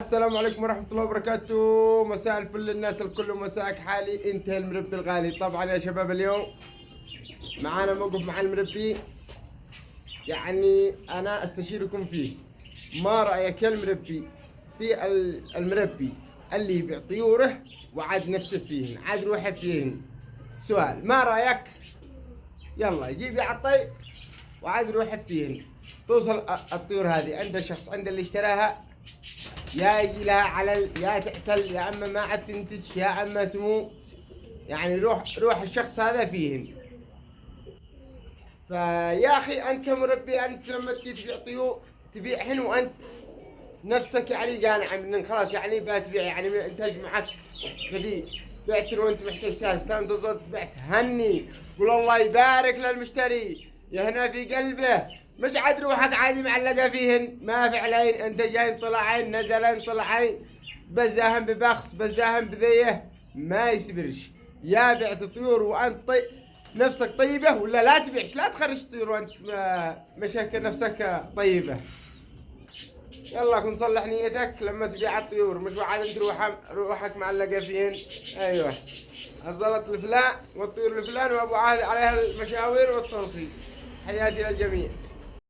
السلام عليكم ورحمة الله وبركاته. مساء الفل للناس الكل ومساءك حالي. انت المربي الغالي. طبعا يا شباب اليوم معانا موقف مع المربي، يعني انا استشيركم فيه. ما رأيك يا المربي في المربي اللي يبيع طيوره وعاد نفسه فيهن، عاد روحه فيهن؟ سؤال، ما رأيك؟ يلا يجيب يعطي وعاد روحه فيهن. توصل الطيور هذه عند شخص، عند اللي اشتراها، يا يجي لها علل، يا تقتل، يا اما ما عاد تنتج، يا اما تموت. يعني روح الشخص هذا فيهن. فيا اخي انت كمربي، انت لما تجي تبيع طيور تبيعهن وانت نفسك يعني قانع من خلاص، يعني بتبيع، يعني من الانتاج معك كذي، بعت وانت محتاج ساس انت بعت، هني قول الله يبارك للمشتري، يهنا في قلبه. مش عاد روحك عادي معلقه فيهن، ما فعلين انت جايين طلعين نزلين طلعين، بزاهم ببخس بزاهم بذيه، ما يسبرش. يا بعت طيور وانت نفسك طيبه، ولا لا تبيعش، لا تخرج طيور وانت مشاكل نفسك طيبه. يلا كن صلح نيتك لما تبيع الطيور، مش وعاد انت روحك معلقه فيهن. ايوه، الزلط الفلان والطيور الفلان وابو عاد عليها المشاوير والتوصيل. حياتي للجميع.